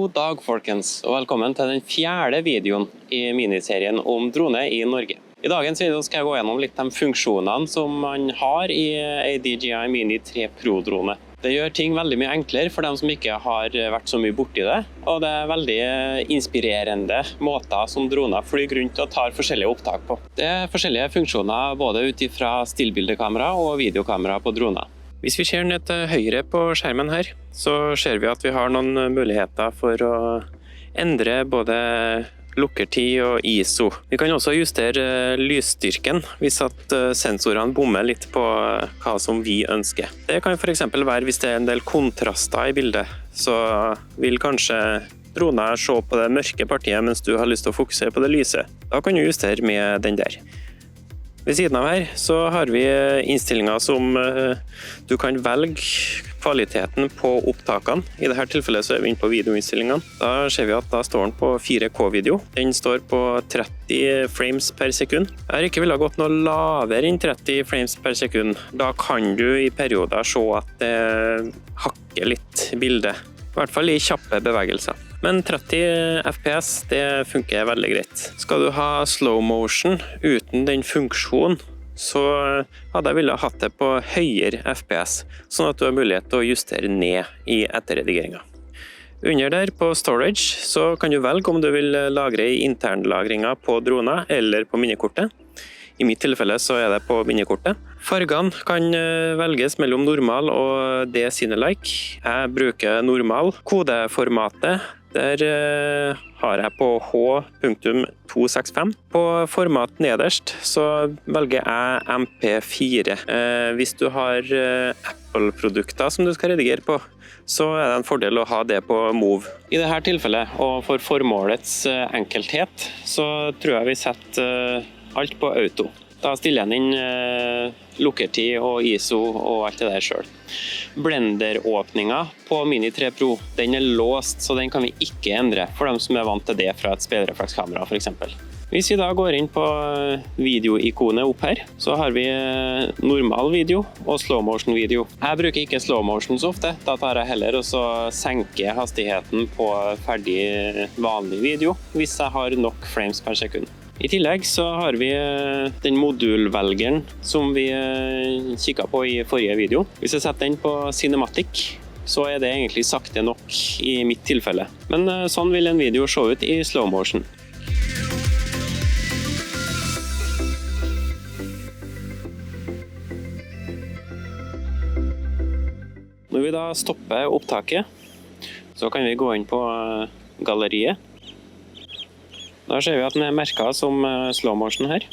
God dag, folkens, og velkommen til den 4. videoen i miniserien om drone i Norge. I dagens video skal jeg gå gjennom litt de funksjonene som man har i DJI Mini 3 Pro-drone. Det gjør ting veldig mye enklere for dem som ikke har vært så mye borti det, og det er veldig inspirerende måter som droner flyr rundt og tar forskjellige opptak på. Det er forskjellige funksjoner både ut fra stillbildekamera og videokamera på droner. Hvis vi ser ned til høyre på skjermen her, så ser vi at vi har noen muligheter for å endre både lukkertid og ISO. Vi kan også justere lysstyrken hvis at sensorene bommer litt på hva som vi ønsker. Det kan for eksempel være hvis det er en del kontraster i bildet, så vil kanskje dronen se på det mørke partiet mens du har lyst til å fokusere på det lyse. Da kan du justere med den der. Ved siden av her så har vi innstillinger som du kan velge kvaliteten på opptakene. I dette tilfellet så er vi inne på videoinnstillingene. Da ser vi at da står den på 4K-video. Den står på 30 frames per sekund. Jeg har ikke villet gått noe lavere enn 30 frames per sekund. Da kan du i perioder se at det hakker litt bildet. I hvert fall i kjappe bevegelser. Men 30 fps, det funker veldig greit. Skal du ha slow motion uten den funksjonen, så hadde jeg villet hatt det på høyere fps, sånn at du har mulighet til å justere ned i etterredigeringen. Under der på storage så kan du velge om du vil lagre i internlagringen på droner eller på minnekortet. I mitt tilfelle så er det på minnekortet. Fargene kan velges mellom normal og D-Cinelike. Jeg bruker normal. Kodeformatet, der har jeg på H.265. På format nederst så velger jeg MP4. Hvis du har Apple-produkter som du skal redigere på, så er det en fordel å ha det på Move. I dette tilfellet, og for formålets enkelthet, så tror jeg vi setter alt på auto. Da stiller jeg inn lukkertid og ISO og alt det der selv. Blender-åpningen på Mini 3 Pro, den er låst, så den kan vi ikke endre for dem som er vant til det fra et speilreflekskamera for eksempel. Hvis vi da går inn på videoikonet opp her, så har vi normal video og slow motion video. Jeg bruker ikke slow motion så ofte, da tar jeg heller og så senker hastigheten på ferdig vanlig video hvis jeg har nok frames per sekund. I tillegg så har vi den modulvelgeren som vi kikket på i forrige video. Hvis jeg setter den på Cinematic, så er det egentlig sakte nok i mitt tilfelle. Men sånn vil en video se ut i slow motion. Når vi da stopper opptaket, så kan vi gå inn på galleriet. Da ser vi at den er merket som slow motion her.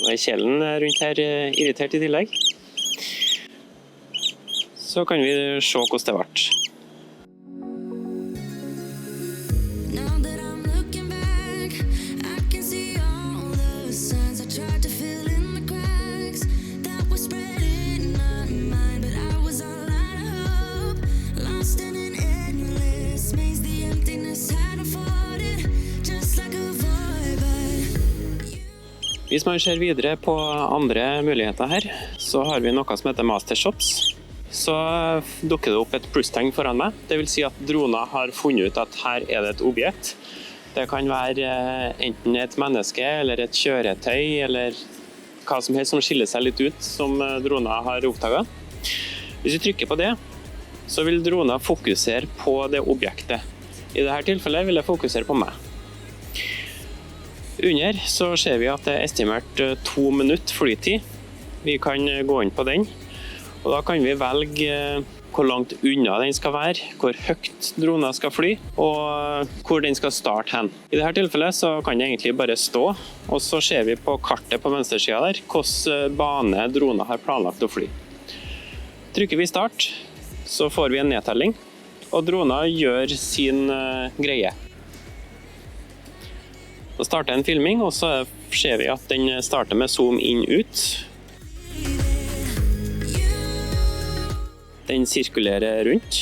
Og kjelen rundt her irritert i tillegg. Så kan vi se hvordan det ble. Hvis man ser videre på andre muligheter her, så har vi noe som heter Master Shots. Så dukker det opp et plusstegn foran meg. Det vil si at droner har funnet ut at her er det et objekt. Det kan være enten et menneske eller et kjøretøy eller hva som helst som skiller seg litt ut som droner har oppdaget. Hvis vi trykker på det, så vil dronen fokusere på det objektet. I dette tilfellet vil jeg fokusere på meg. Under så ser vi at det er estimert 2 minutter flytid. Vi kan gå inn på den, og da kan vi velge hvor langt unna den skal være, hvor høyt dronen skal fly, og hvor den skal starte hen. I dette tilfellet så kan det egentlig bare stå, og så ser vi på kartet på venstre siden der, hvilken bane dronen har planlagt å fly. Trykker vi start, så får vi en nedtelling, og dronen gjør sin greie. Så starter en filming, og så ser vi at den starter med zoom inn ut. Den sirkulerer rundt.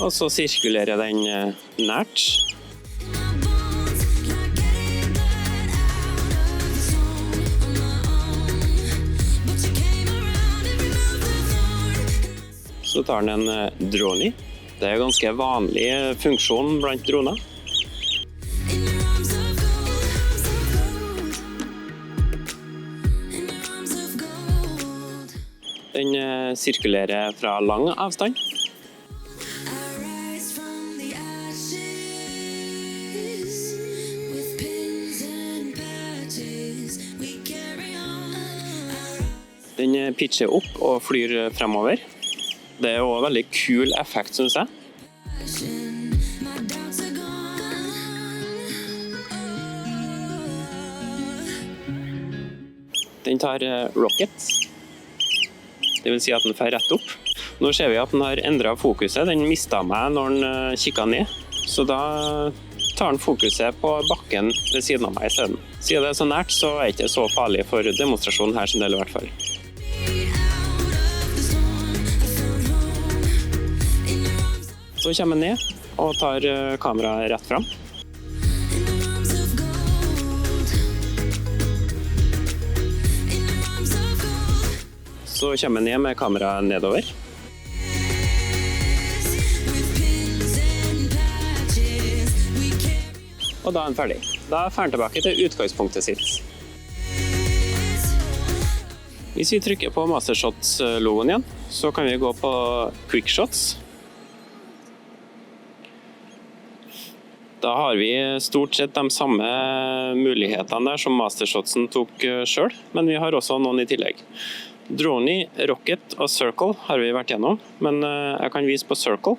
og så sirkulerer den nært. Så tar den en drone. Det er ganske vanlig funksjon blant droner. Den sirkulerer fra lang avstand. Den pitcher opp og flyr fremover. Det er også veldig kul effekt, synes jeg. Den tar rocket. Det vil si at den får rett opp. Nå ser vi at den har endret fokuset. Den mistet meg når den kikket ned. Så da tar den fokuset på bakken ved siden av meg i stedet. Siden det er så nært, så er det ikke så farlig for demonstrasjonen her sin del i hvert fall. Så kommer den ned og tar kameraet rett frem. Så kommer den ned med kameraet nedover. Og da er den ferdig. Da er den tilbake til utgangspunktet sitt. Hvis vi trykker på Mastershots-logoen igjen, så kan vi gå på Quickshots. Da har vi stort sett de samme mulighetene der som Mastershotsen tok selv, men vi har også noen i tillegg. Drone, Rocket og Circle har vi vært gjennom, men jeg kan vise på Circle.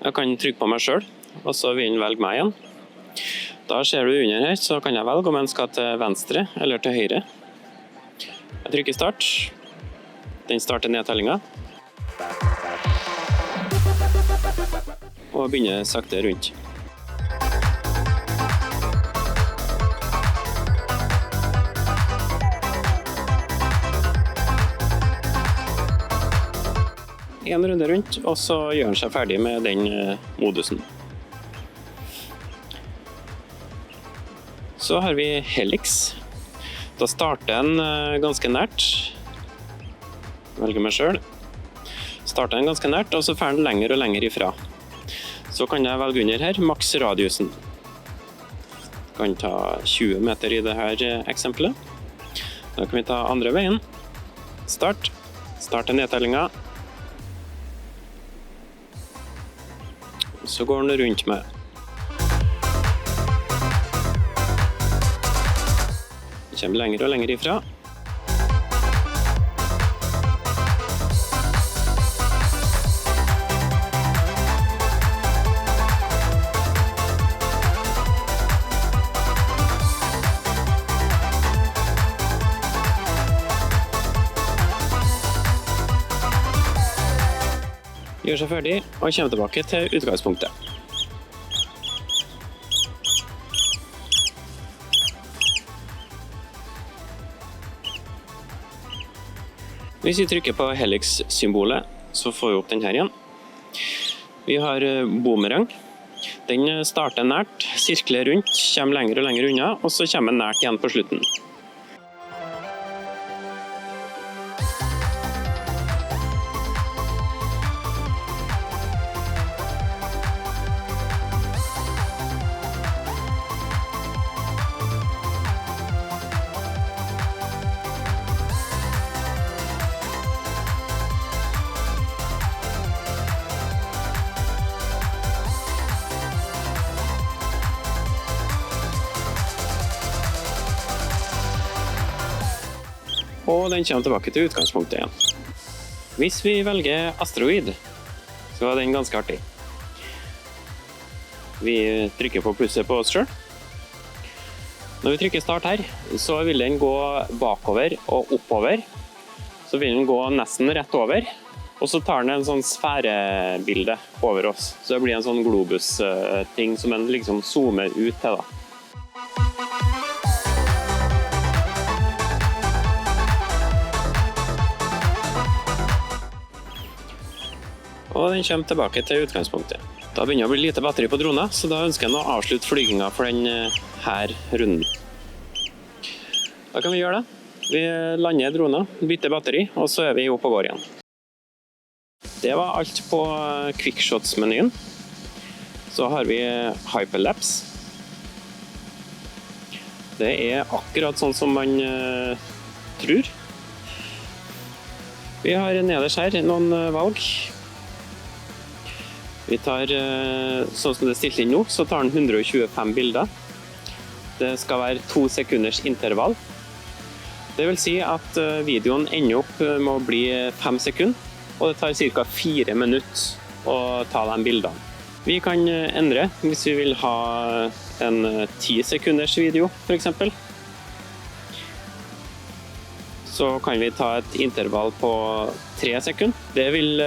Jeg kan trykke på meg selv, og så vil den velge meg igjen. Da ser du under her, så kan jeg velge om jeg skal til venstre eller til høyre. Jeg trykker start. Den starter nedtellingen. Og begynner sakte rundt. En runde rundt, og så gjør den seg ferdig med den modusen. Så har vi Helix. Da starter den ganske nært. Velger meg selv. Starter den ganske nært, og så fer den lenger og lenger ifra. Så kan jeg velge under her, maks radiusen. Kan ta 20 meter i dette eksempelet. Da kan vi ta andre veien. Start. Starte nedtellingen. Så går den rundt meg. Den kommer lenger og lenger ifra. Gjør seg ferdig og kommer tilbake til utgangspunktet. Hvis vi trykker på Helix-symbolet, så får vi opp den her igjen. Vi har boomerang. Den starter nært, sirkler rundt, kommer lenger og lenger unna, og så kommer den nært igjen på slutten. Og den kommer tilbake til utgangspunktet igjen. Hvis vi velger asteroid, så er den ganske artig. Vi trykker på plusset på oss selv. Når vi trykker start her, så vil den gå bakover og oppover. Så vil den gå nesten rett over, og så tar den en sånn sfærebilde over oss. Så det blir en sånn globus-ting som den liksom zoomer ut til da. og den kommer tilbake til utgangspunktet. Da begynner det å bli lite batteri på dronen, så da ønsker jeg å avslutte flygingen for denne runden. Da kan vi gjøre det. Vi lander dronen, bytter batteri, og så vi opp og går igjen. Det var alt på quickshots-menyen. Så har vi hyperlapse. Det akkurat sånn som man tror. Vi har nederst her noen valg. Vi tar, sånn som det er stilt inn nå, så tar den 125 bilder. Det skal være 2 sekunders intervall. Det vil si at videoen ender opp med å bli 5 sekunder, og det tar ca. 4 minutter å ta de bildene. Vi kan endre hvis vi vil ha en 10 sekunders video, for eksempel. Så kan vi ta et intervall på 3 sekunder. Det vil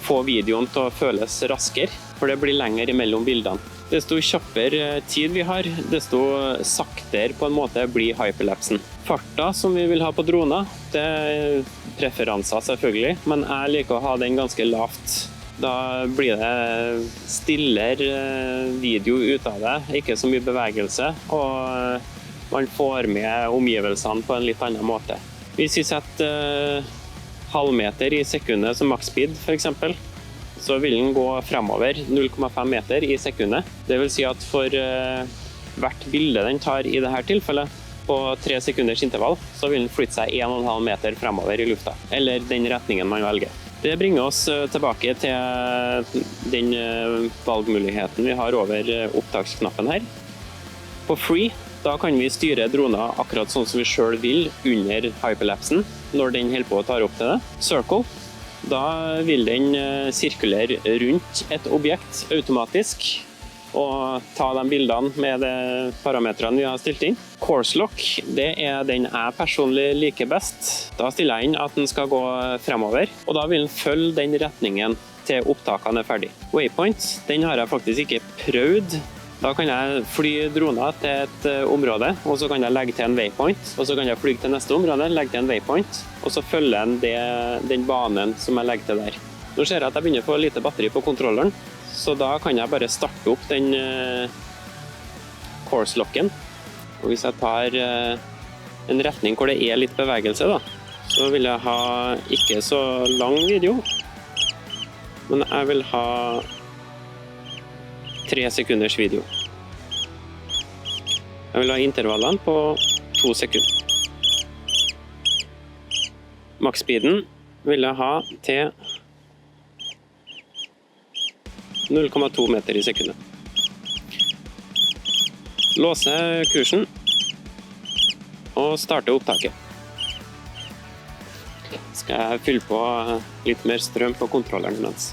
få videoen til å føles raskere, for det blir lenger imellom bildene. Desto kjappere tid vi har, desto saktere på en måte blir hyperlapsen. Farta som vi vil ha på droner, det preferanser selvfølgelig, men jeg liker å ha den ganske lavt. Da blir det stillere video ut av det, ikke så mye bevegelse, og man får med omgivelsene på en litt annen måte. Hvis vi setter halvmeter i sekundet som maksspeed for eksempel, så vil den gå fremover 0,5 meter i sekundet. Det vil si at for hvert bilde den tar i dette tilfellet, på 3 sekunders intervall, så vil den flytte seg 1,5 meter fremover i lufta, eller den retningen man velger. Det bringer oss tilbake til den valgmuligheten vi har over opptaksknappen her. På Free, da kan vi styre droner akkurat sånn som vi selv vil under hyperlapsen, når den holder på å ta opp til det. Circle, da vil den sirkulere rundt et objekt automatisk, og ta de bildene med de parametrene vi har stilt inn. Course Lock, det den jeg personlig liker best. Da stiller jeg inn at den skal gå fremover, og da vil den følge den retningen til opptakene ferdig. Waypoint, den har jeg faktisk ikke prøvd. Da kan jeg fly droner til et område, og så kan jeg legge til en waypoint, og så kan jeg fly til neste område, legge til en waypoint, og så følger den den banen som jeg legger til der. Nå ser jeg at jeg begynner å få lite batteri på kontrolleren, så da kan jeg bare starte opp den course-locken. Og hvis jeg tar en retning hvor det litt bevegelse, da, så vil jeg ha ikke så lang video, men jeg vil ha 3 sekunders video. Jeg vil ha intervallene på 2 sekunder. Maksspeeden vil jeg ha til 0,2 meter i sekundet. Låse kursen og starte opptaket. Skal jeg fylle på litt mer strøm på kontrolleren imens.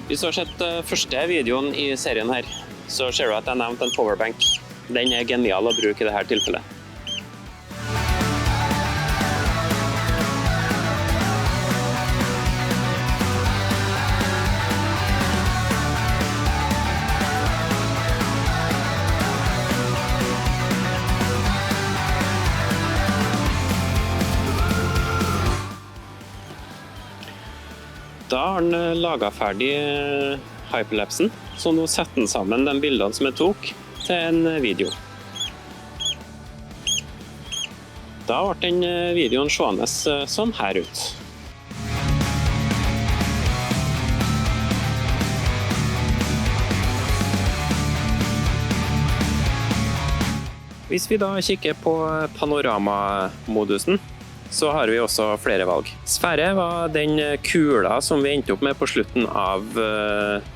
Hvis du har sett første videoen i serien her, så ser du at jeg nevnte en powerbank. Den genial å bruke i dette tilfellet. Da har den laget ferdig hyperlapsen, så nå setter den sammen de bildene som jeg tok til en video. Da ble den videoen seende sånn her ut. Hvis vi da kikker på panoramamodusen, så har vi også flere valg. Sfære var den kula som vi endte opp med på slutten av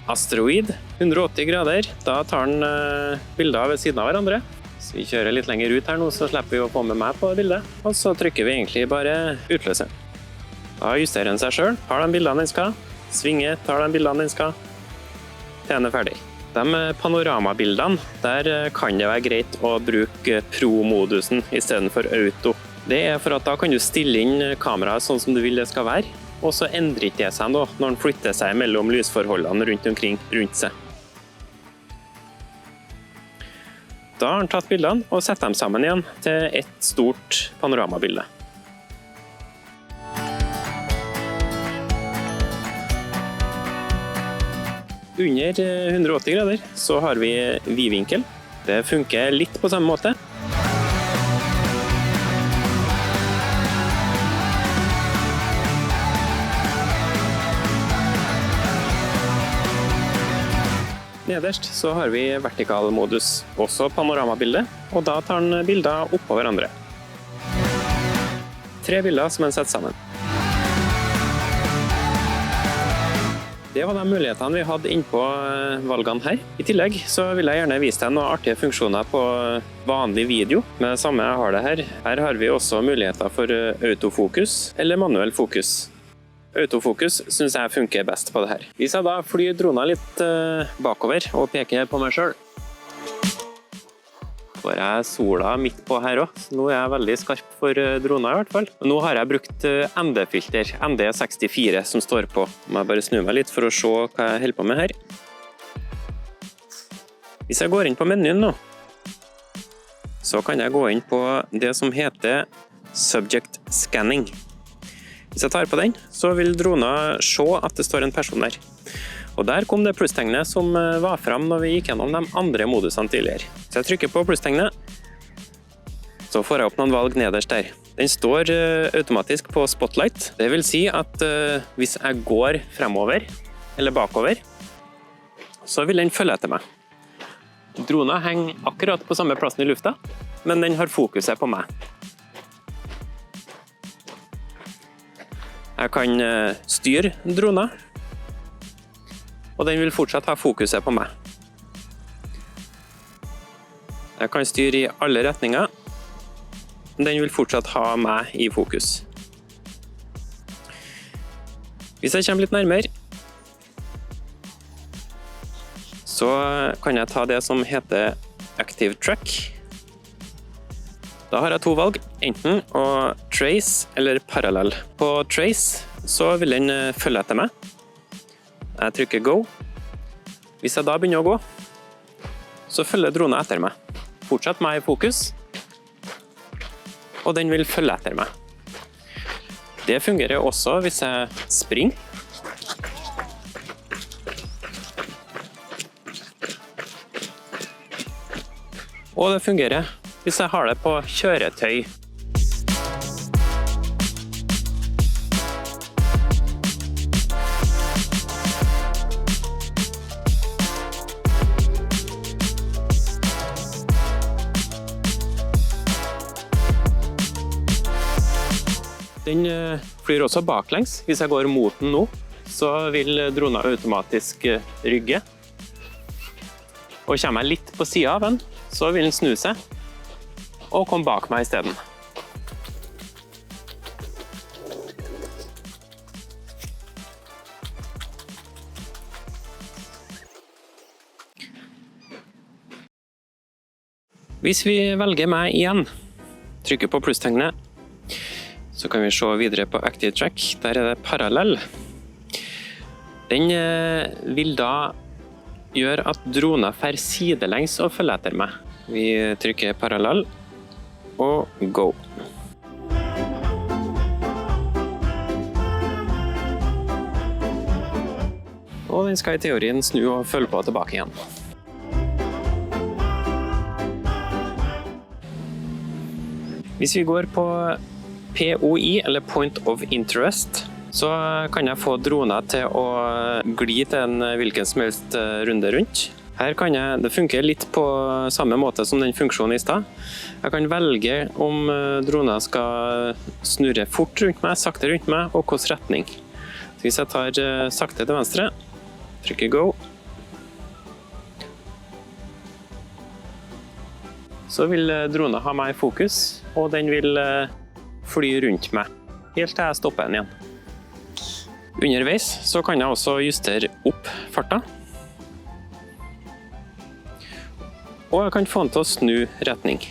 asteroid. 180 grader. Da tar den bilder ved siden av hverandre. Så vi kjører litt lenger ut her nå, så slipper vi å få med meg på bildet. Og så trykker vi egentlig bare utløse. Da justerer den seg selv. Tar de bildene den skal. Svinger, tar de bildene den skal. Til den ferdig. De panoramabildene, der kan det være greit å bruke Pro-modusen i stedet for Auto. Det for at da kan du stille inn kameraet sånn som du vil det skal være, og så endrer ikke det seg når den flytter seg mellom lysforholdene rundt omkring rundt seg. Da har den tatt bildene og setter dem sammen igjen til et stort panoramabilde. Under 180 grader så har vi vidvinkel. Det funker litt på samme måte. Nederst så har vi vertikal modus, også panoramabilde, og da tar den bilder oppå hverandre. 3 bilder som den setter sammen. Det var de mulighetene vi hadde innpå valgene her. I tillegg så vil jeg gjerne vise deg noen artige funksjoner på vanlig video. Med det samme jeg har det her. Her har vi også muligheter for autofokus eller manuell fokus. Autofokus synes jeg funker best på det her. Hvis jeg da flyr dronen litt bakover og peker på meg selv, får jeg sola midt på her også. Nå er jeg veldig skarp for droner i hvert fall. Nå har jeg brukt ND-filter, ND64 som står på. Må jeg bare snu meg litt for å se hva jeg holder på med her. Hvis jeg går inn på menyen nå, så kan jeg gå inn på det som heter Subject Scanning. Hvis jeg tar på den, så vil dronen se at det står en person der. Og der kom det plusstegnet som var frem når vi gikk gjennom de andre modusene tidligere. Så jeg trykker på plusstegnet, så får jeg opp noen valg nederst der. Den står automatisk på spotlight. Det vil si at hvis jeg går fremover, eller bakover, så vil den følge etter meg. Dronen henger akkurat på samme plassen i lufta, men den har fokuset på meg. Jeg kan styre dronen, og den vil fortsatt ha fokuset på meg. Jeg kan styre i alle retninger, men den vil fortsatt ha meg i fokus. Hvis jeg kommer litt nærmere, så kan jeg ta det som heter Active Track. Da har jeg 2 valg, enten å trace eller parallel. På trace så vil den følge etter meg. Jeg trykker go. Hvis jeg da begynner å gå, så følger dronen etter meg. Fortsatt meg i fokus, og den vil følge etter meg. Det fungerer også hvis jeg springer. Og det fungerer hvis jeg har det på kjøretøy. Den flyr også baklengs. Hvis jeg går mot den nå, så vil dronen automatisk rygge. Og kommer jeg litt på siden av den, så vil den snu seg og komme bak meg i stedet. Hvis vi velger meg igjen, trykker på plusstegnet, så kan vi se videre på Active Track. Der er det parallell. Den vil da gjøre at dronen fer sidelengs og følger etter meg. Vi trykker parallell og go. Og den skal i teorien snu og følge på tilbake igjen. Hvis vi går på POI, eller Point of Interest, så kan jeg få droner til å gli til en hvilken som helst runde rundt. Her kan det funker litt på samme måte som den funksjonen i sted. Jeg kan velge om dronen skal snurre fort rundt meg, sakte rundt meg, og hvilken retning. Så hvis jeg tar sakte til venstre, trykker go, så vil dronen ha meg i fokus, og den vil fly rundt meg, helt til jeg stopper den igjen. Underveis så kan jeg også justere opp farta. Og jeg kan få den til å snu retning.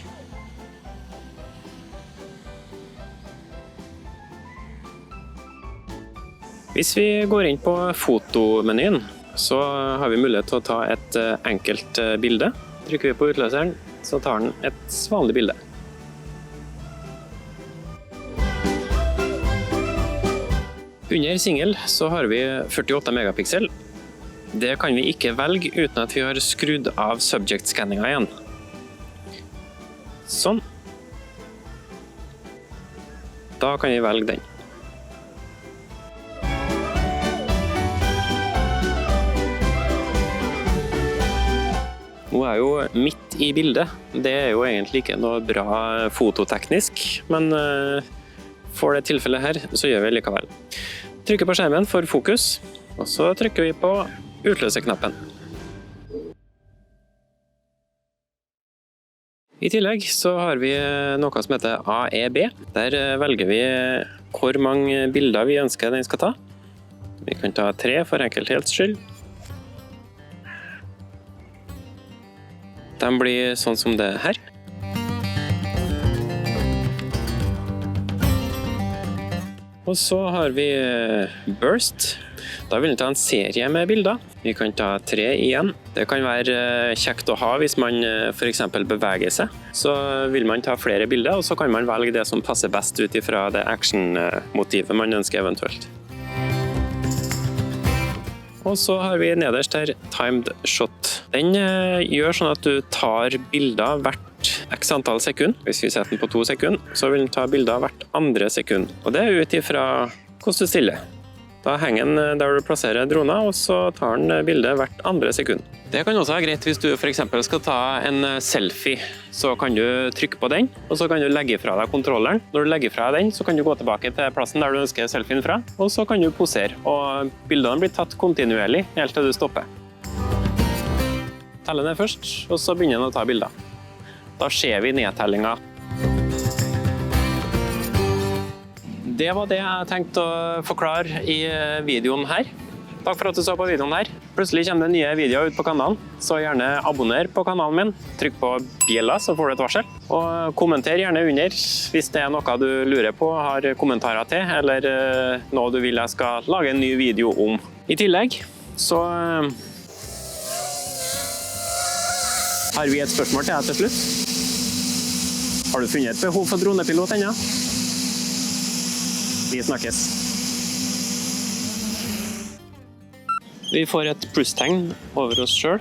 Hvis vi går inn på fotomenyen, så har vi mulighet til å ta et enkelt bilde. Trykker vi på utløseren, så tar den et vanlig bilde. Under single så har vi 48 megapiksel, Det kan vi ikke velge uten at vi har skrudd av subject-scanninga igjen. Sånn. Da kan vi velge den. Nå er jo midt i bildet. Det er jo egentlig ikke noe bra fototeknisk, men for det tilfellet her så gjør vi likevel. Trykker på skjermen for fokus, og så trykker vi på utløseknappen. I tillegg så har vi noe som heter AEB. Der velger vi hvor mange bilder vi ønsker den skal ta. Vi kan ta 3 for enkelthets skyld. De blir sånn som det her. Og så har vi Burst. Da vil den ta en serie med bilder. Vi kan ta 3 igjen. Det kan være kjekt å ha hvis man for eksempel beveger seg. Så vil man ta flere bilder, og så kan man velge det som passer best ut ifra det action-motivet man ønsker eventuelt. Og så har vi nederst her Timed Shot. Den gjør sånn at du tar bilder hvert x antall sekund. Hvis vi setter den på 2 sekunder, så vil den ta bilder hvert andre sekund. Og det er ut ifra hvordan du stiller. Da henger den der du plasserer droner, og så tar den bildet hvert andre sekund. Det kan også være greit hvis du for eksempel skal ta en selfie. Så kan du trykke på den, og så kan du legge fra deg kontrolleren. Når du legger fra den, så kan du gå tilbake til plassen der du ønsker selfien fra, og så kan du posere. Og bildene blir tatt kontinuerlig helt til du stopper. Telle ned først, og så begynner den å ta bilder. Da ser vi nedtellinga. Det var det jeg tenkte å forklare i videoen her. Takk for at du så på videoen her. Plutselig kommer det nye videoer ut på kanalen, så gjerne abonner på kanalen min. Trykk på bjella, så får du et varsel. Og kommenter gjerne under hvis det er noe du lurer på, har kommentarer til, eller noe du vil jeg skal lage en ny video om. I tillegg så har vi et spørsmål til deg til slutt. Har du funnet et behov for dronepilot ennå? Vi snakkes. Vi får et plusstegn over oss selv.